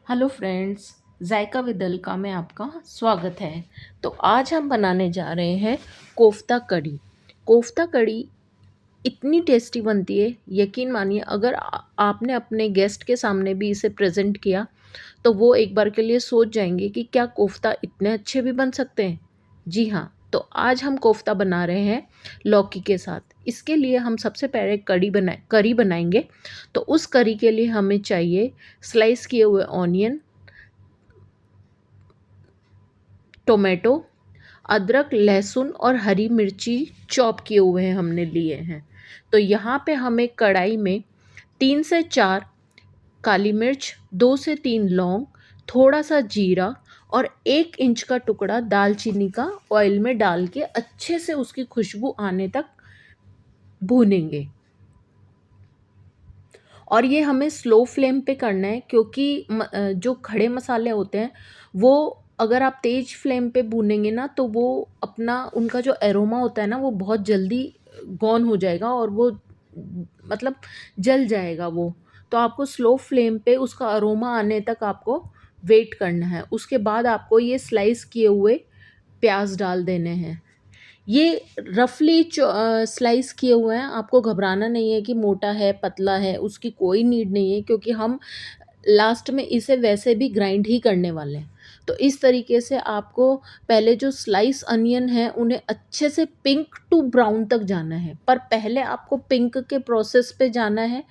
Hello friends, Zaika with Alka में आपका स्वागत है। तो आज हम बनाने जा रहे हैं कोफ्ता कड़ी। कोफ्ता कड़ी इतनी टेस्टी बनती है, यकीन मानिए। अगर आपने अपने गेस्ट के सामने भी इसे प्रेजेंट किया तो वो एक बार के लिए सोच जाएंगे कि क्या कोफ्ता इतने अच्छे भी बन सकते हैं। जी हाँ, तो आज हम कोफ्ता बना रहे हैं लौकी के साथ। इसके लिए हम सबसे पहले करी बनाएंगे। तो उस करी के लिए हमें चाहिए स्लाइस किए हुए ऑनियन, टोमेटो, अदरक, लहसुन और हरी मिर्ची चॉप किए हुए हैं हमने लिए हैं। तो यहाँ पे हमें कढ़ाई में 3 से 4 काली मिर्च, 2 से 3 लौंग, थोड़ा सा जीरा और 1 इंच का टुकड़ा दालचीनी का ऑयल में डाल के अच्छे से उसकी खुशबू आने तक भूनेंगे। और ये हमें स्लो फ्लेम पे करना है, क्योंकि जो खड़े मसाले होते हैं वो अगर आप तेज फ्लेम पे भूनेंगे ना तो वो अपना उनका जो एरोमा होता है ना वो बहुत जल्दी गॉन हो जाएगा और वो मतलब जल जाएगा वो। तो आपको स्लो फ्लेम पे उसका अरोमा आने तक आपको वेट करना है। उसके बाद आपको ये स्लाइस किए हुए प्याज डाल देने हैं। ये रफली स्लाइस किए हुए हैं। आपको घबराना नहीं है कि मोटा है पतला है, उसकी कोई नीड नहीं है, क्योंकि हम लास्ट में इसे वैसे भी ग्राइंड ही करने वाले हैं। तो इस तरीके से आपको पहले जो स्लाइस अनियन है उन्हें अच्छे से पिंक टू ब्राउन तक जाना है, पर पहले आपको पिंक के प्रोसेस पे जाना है।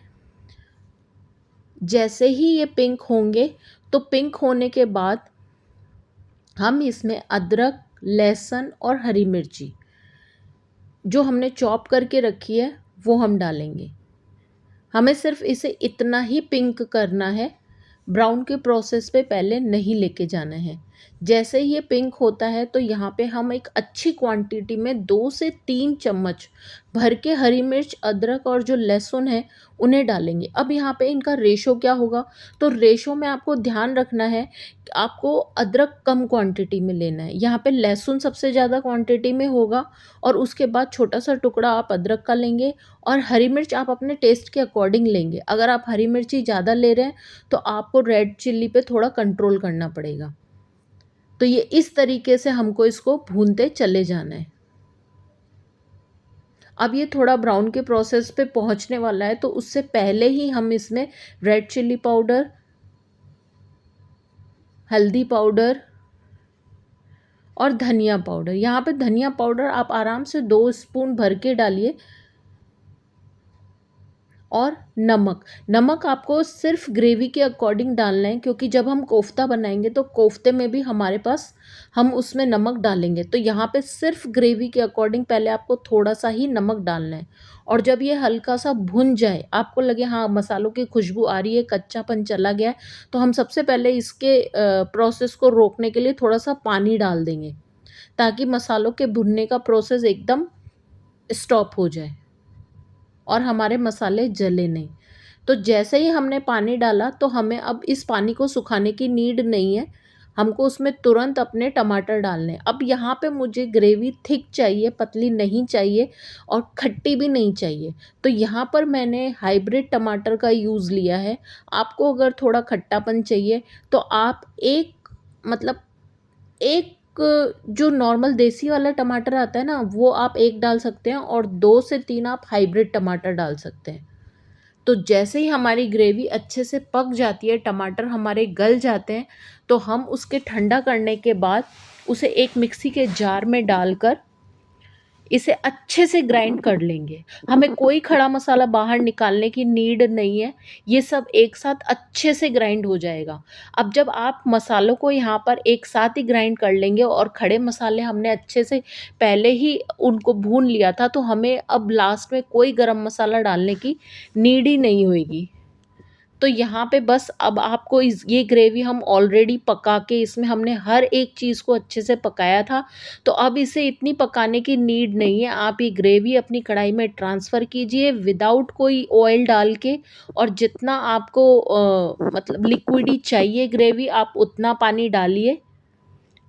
जैसे ही ये पिंक होंगे तो पिंक होने के बाद हम इसमें अदरक, लहसुन और हरी मिर्ची जो हमने चॉप करके रखी है वो हम डालेंगे। हमें सिर्फ इसे इतना ही पिंक करना है, ब्राउन के प्रोसेस पे पहले नहीं लेके जाना है। जैसे ही ये पिंक होता है तो यहाँ पे हम एक अच्छी क्वांटिटी में 2 से 3 चम्मच भर के हरी मिर्च, अदरक और जो लहसुन है उन्हें डालेंगे। अब यहाँ पे इनका रेशो क्या होगा, तो रेशो में आपको ध्यान रखना है कि आपको अदरक कम क्वांटिटी में लेना है। यहाँ पे लहसुन सबसे ज़्यादा क्वांटिटी में होगा और उसके बाद छोटा सा टुकड़ा आप अदरक का लेंगे और हरी मिर्च आप अपने टेस्ट के अकॉर्डिंग लेंगे। अगर आप हरी मिर्ची ज़्यादा ले रहे हैं तो आपको रेड चिल्ली पे थोड़ा कंट्रोल करना पड़ेगा। तो ये इस तरीके से हमको इसको भूनते चले जाना है। अब ये थोड़ा ब्राउन के प्रोसेस पे पहुंचने वाला है, तो उससे पहले ही हम इसमें रेड चिल्ली पाउडर, हल्दी पाउडर और धनिया पाउडर, यहाँ पे धनिया पाउडर आप आराम से 2 स्पून भर के डालिए। और नमक, नमक आपको सिर्फ ग्रेवी के अकॉर्डिंग डालना है, क्योंकि जब हम कोफ्ता बनाएंगे तो कोफ्ते में भी हमारे पास हम उसमें नमक डालेंगे। तो यहाँ पे सिर्फ ग्रेवी के अकॉर्डिंग पहले आपको थोड़ा सा ही नमक डालना है। और जब ये हल्का सा भुन जाए, आपको लगे हाँ मसालों की खुशबू आ रही है, कच्चापन चला गया है, तो हम सबसे पहले इसके प्रोसेस को रोकने के लिए थोड़ा सा पानी डाल देंगे, ताकि मसालों के भुनने का प्रोसेस एकदम स्टॉप हो जाए और हमारे मसाले जले नहीं। तो जैसे ही हमने पानी डाला तो हमें अब इस पानी को सुखाने की नीड नहीं है, हमको उसमें तुरंत अपने टमाटर डालने हैं। अब यहाँ पे मुझे ग्रेवी थिक चाहिए, पतली नहीं चाहिए और खट्टी भी नहीं चाहिए। तो यहाँ पर मैंने हाइब्रिड टमाटर का यूज़ लिया है। आपको अगर थोड़ा खट्टापन चाहिए तो आप मतलब एक जो नॉर्मल देसी वाला टमाटर आता है ना वो आप एक डाल सकते हैं और 2 से 3 आप हाइब्रिड टमाटर डाल सकते हैं। तो जैसे ही हमारी ग्रेवी अच्छे से पक जाती है, टमाटर हमारे गल जाते हैं, तो हम उसके ठंडा करने के बाद उसे एक मिक्सी के जार में डालकर इसे अच्छे से ग्राइंड कर लेंगे। हमें कोई खड़ा मसाला बाहर निकालने की नीड नहीं है, ये सब एक साथ अच्छे से ग्राइंड हो जाएगा। अब जब आप मसालों को यहाँ पर एक साथ ही ग्राइंड कर लेंगे और खड़े मसाले हमने अच्छे से पहले ही उनको भून लिया था, तो हमें अब लास्ट में कोई गरम मसाला डालने की नीड ही नहीं होगी। तो यहाँ पे बस अब आपको ये ग्रेवी हम ऑलरेडी पका के इसमें हमने हर एक चीज़ को अच्छे से पकाया था, तो अब इसे इतनी पकाने की नीड नहीं है। आप ये ग्रेवी अपनी कढ़ाई में ट्रांसफ़र कीजिए विदाउट कोई ऑयल डाल के, और जितना आपको मतलब लिक्विडी चाहिए ग्रेवी, आप उतना पानी डालिए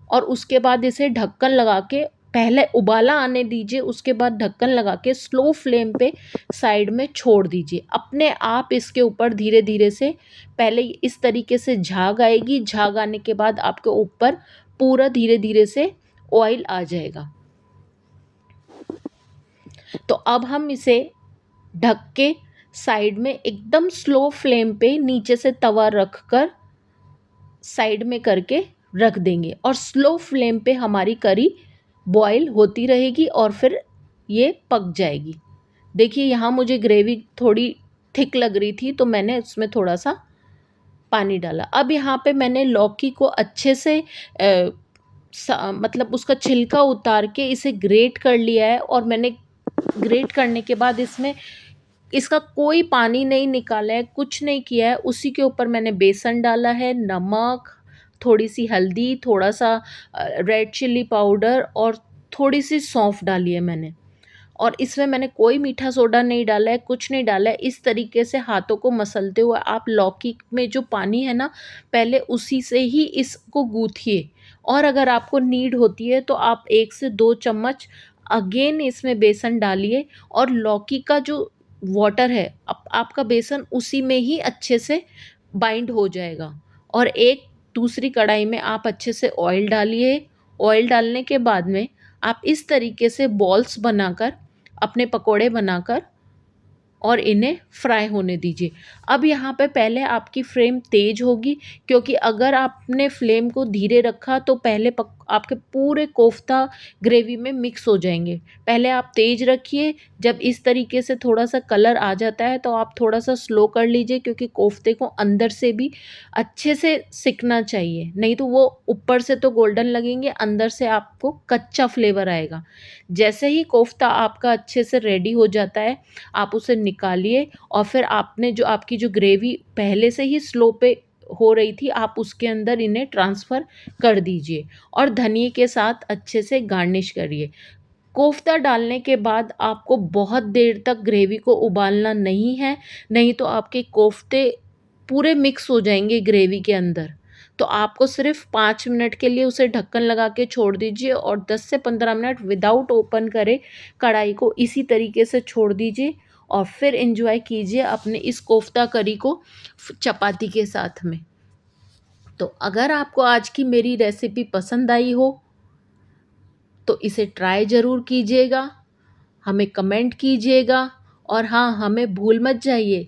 और उसके बाद इसे ढक्कन लगा के पहले उबाला आने दीजिए, उसके बाद ढक्कन लगा के स्लो फ्लेम पे साइड में छोड़ दीजिए। अपने आप इसके ऊपर धीरे-धीरे से पहले इस तरीके से झाग आएगी, झाग आने के बाद आपके ऊपर पूरा धीरे-धीरे से ऑयल आ जाएगा। तो अब हम इसे ढक के साइड में एकदम स्लो फ्लेम पे नीचे से तवा रख कर साइड में करके रख देंगे और स्लो फ्लेम पे हमारी करी बॉईल होती रहेगी और फिर ये पक जाएगी। देखिए यहाँ मुझे ग्रेवी थोड़ी थिक लग रही थी तो मैंने उसमें थोड़ा सा पानी डाला। अब यहाँ पे मैंने लौकी को अच्छे से मतलब उसका छिलका उतार के इसे ग्रेट कर लिया है और मैंने ग्रेट करने के बाद इसमें इसका कोई पानी नहीं निकाला है, कुछ नहीं किया है। उसी के ऊपर मैंने बेसन डाला है, नमक, थोड़ी सी हल्दी, थोड़ा सा रेड चिल्ली पाउडर और थोड़ी सी सौंफ डाली है मैंने। और इसमें मैंने कोई मीठा सोडा नहीं डाला है, कुछ नहीं डाला है। इस तरीके से हाथों को मसलते हुए आप लौकी में जो पानी है ना, पहले उसी से ही इसको गूँथिए और अगर आपको नीड होती है तो आप 1 से 2 चम्मच अगेन इसमें बेसन डालिए और लौकी का जो वाटर है आपका बेसन उसी में ही अच्छे से बाइंड हो जाएगा। और एक दूसरी कढ़ाई में आप अच्छे से ऑयल डालिए। ऑयल डालने के बाद में आप इस तरीके से बॉल्स बनाकर अपने पकोड़े बनाकर और इन्हें फ्राई होने दीजिए। अब यहाँ पे पहले आपकी फ्लेम तेज़ होगी क्योंकि अगर आपने फ्लेम को धीरे रखा तो पहले आपके पूरे कोफ्ता ग्रेवी में मिक्स हो जाएंगे। पहले आप तेज़ रखिए, जब इस तरीके से थोड़ा सा कलर आ जाता है तो आप थोड़ा सा स्लो कर लीजिए क्योंकि कोफ्ते को अंदर से भी अच्छे से सिकना चाहिए, नहीं तो वो ऊपर से तो गोल्डन लगेंगे, अंदर से आपको कच्चा फ्लेवर आएगा। जैसे ही कोफ्ता आपका अच्छे से रेडी हो जाता है आप उसे निकालिए और फिर आपने जो आपकी जो ग्रेवी पहले से ही स्लो पे हो रही थी आप उसके अंदर इन्हें ट्रांसफ़र कर दीजिए और धनिए के साथ अच्छे से गार्निश करिए। कोफ्ता डालने के बाद आपको बहुत देर तक ग्रेवी को उबालना नहीं है, नहीं तो आपके कोफ्ते पूरे मिक्स हो जाएंगे ग्रेवी के अंदर। तो आपको सिर्फ 5 मिनट के लिए उसे ढक्कन लगा के छोड़ दीजिए और 10 से 15 मिनट विदाउट ओपन करे कढ़ाई को इसी तरीके से छोड़ दीजिए और फिर एंजॉय कीजिए अपने इस कोफ्ता करी को चपाती के साथ में। तो अगर आपको आज की मेरी रेसिपी पसंद आई हो तो इसे ट्राई ज़रूर कीजिएगा, हमें कमेंट कीजिएगा और हाँ, हमें भूल मत जाइए,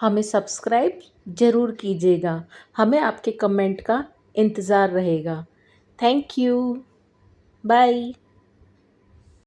हमें सब्सक्राइब ज़रूर कीजिएगा। हमें आपके कमेंट का इंतज़ार रहेगा। Thank you. बाय।